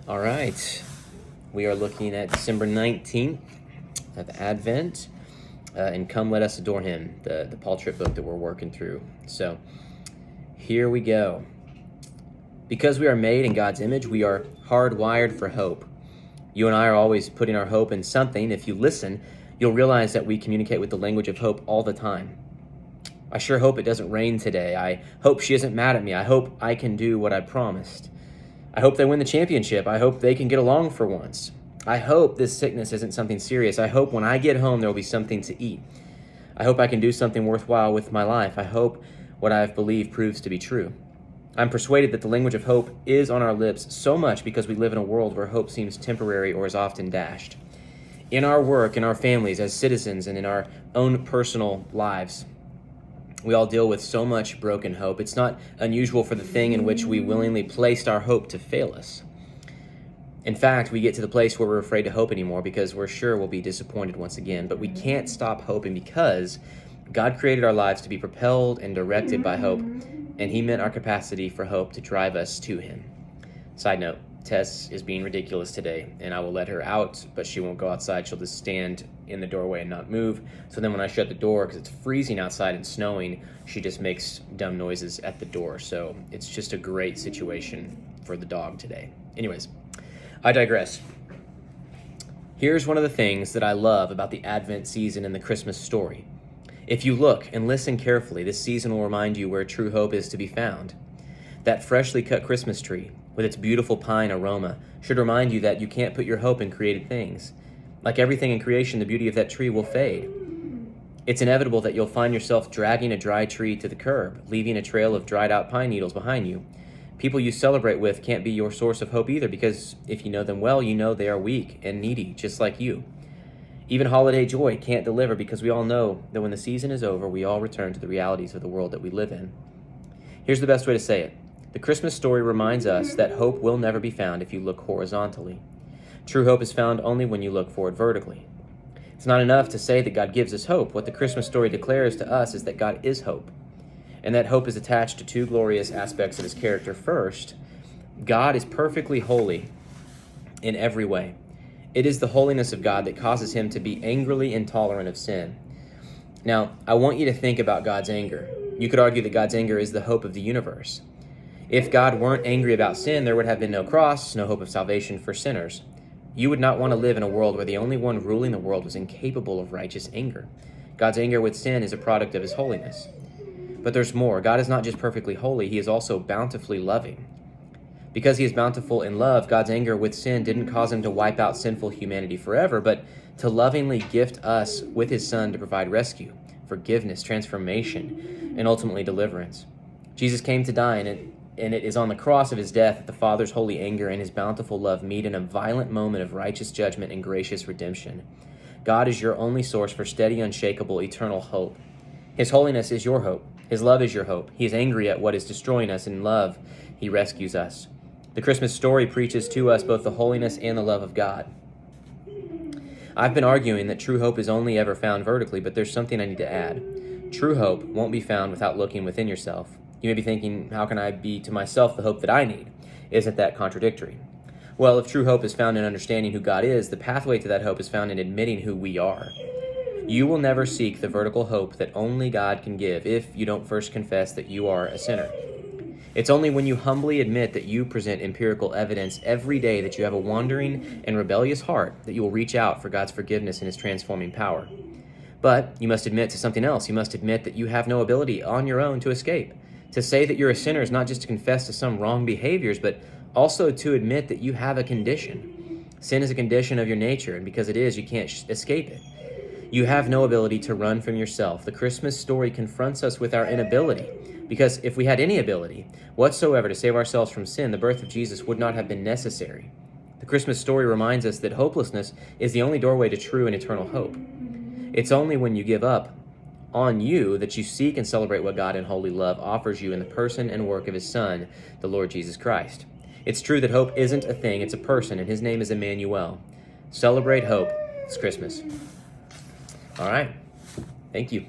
All right. We are looking at December 19th of Advent and Come Let Us Adore Him, the Paul Tripp book that we're working through. So here we go. Because we are made in God's image, we are hardwired for hope. You and I are always putting our hope in something. If you listen, you'll realize that we communicate with the language of hope all the time. I sure hope it doesn't rain today. I hope she isn't mad at me. I hope I can do what I promised. I hope they win the championship. I hope they can get along for once. I hope this sickness isn't something serious. I hope when I get home there will be something to eat. I hope I can do something worthwhile with my life. I hope what I've believed proves to be true. I'm persuaded that the language of hope is on our lips so much because we live in a world where hope seems temporary or is often dashed. In our work, in our families, as citizens, and in our own personal lives, we all deal with so much broken hope. It's not unusual for the thing in which we willingly placed our hope to fail us. In fact, we get to the place where we're afraid to hope anymore because we're sure we'll be disappointed once again. But we can't stop hoping because God created our lives to be propelled and directed by hope, and He meant our capacity for hope to drive us to Him. Side note, Tess is being ridiculous today, and I will let her out, but she won't go outside. She'll just stand in the doorway and not move. So then when I shut the door, because it's freezing outside and snowing, she just makes dumb noises at the door. So it's just a great situation for the dog today. Anyways, I digress. Here's one of the things that I love about the Advent season and the Christmas story. If you look and listen carefully, this season will remind you where true hope is to be found. That freshly cut Christmas tree, with its beautiful pine aroma, should remind you that you can't put your hope in created things. Like everything in creation, the beauty of that tree will fade. It's inevitable that you'll find yourself dragging a dry tree to the curb, leaving a trail of dried out pine needles behind you. People you celebrate with can't be your source of hope either, because if you know them well, you know they are weak and needy, just like you. Even holiday joy can't deliver, because we all know that when the season is over, we all return to the realities of the world that we live in. Here's the best way to say it. The Christmas story reminds us that hope will never be found if you look horizontally. True hope is found only when you look for it vertically. It's not enough to say that God gives us hope. What the Christmas story declares to us is that God is hope, and that hope is attached to two glorious aspects of His character. First, God is perfectly holy in every way. It is the holiness of God that causes Him to be angrily intolerant of sin. Now, I want you to think about God's anger. You could argue that God's anger is the hope of the universe. If God weren't angry about sin, there would have been no cross, no hope of salvation for sinners. You would not want to live in a world where the only one ruling the world was incapable of righteous anger. God's anger with sin is a product of His holiness. But there's more. God is not just perfectly holy, He is also bountifully loving. Because He is bountiful in love, God's anger with sin didn't cause Him to wipe out sinful humanity forever, but to lovingly gift us with His Son to provide rescue, forgiveness, transformation, and ultimately deliverance. Jesus came to die, and it is on the cross of His death that the Father's holy anger and His bountiful love meet in a violent moment of righteous judgment and gracious redemption. God is your only source for steady, unshakable, eternal hope. His holiness is your hope. His love is your hope. He is angry at what is destroying us. In love, He rescues us. The Christmas story preaches to us both the holiness and the love of God. I've been arguing that true hope is only ever found vertically, but there's something I need to add. True hope won't be found without looking within yourself. You may be thinking, how can I be to myself the hope that I need? Isn't that contradictory? Well, if true hope is found in understanding who God is, the pathway to that hope is found in admitting who we are. You will never seek the vertical hope that only God can give if you don't first confess that you are a sinner. It's only when you humbly admit that you present empirical evidence every day that you have a wandering and rebellious heart that you will reach out for God's forgiveness and His transforming power. But you must admit to something else. You must admit that you have no ability on your own to escape. To say that you're a sinner is not just to confess to some wrong behaviors, but also to admit that you have a condition. Sin is a condition of your nature, and because it is, you can't escape it. You have no ability to run from yourself. The Christmas story confronts us with our inability, because if we had any ability whatsoever to save ourselves from sin, the birth of Jesus would not have been necessary. The Christmas story reminds us that hopelessness is the only doorway to true and eternal hope. It's only when you give up on you that you seek and celebrate what God in holy love offers you in the person and work of His Son, the Lord Jesus Christ. It's true that hope isn't a thing, it's a person, and His name is Emmanuel. Celebrate hope. It's Christmas. All right. Thank you.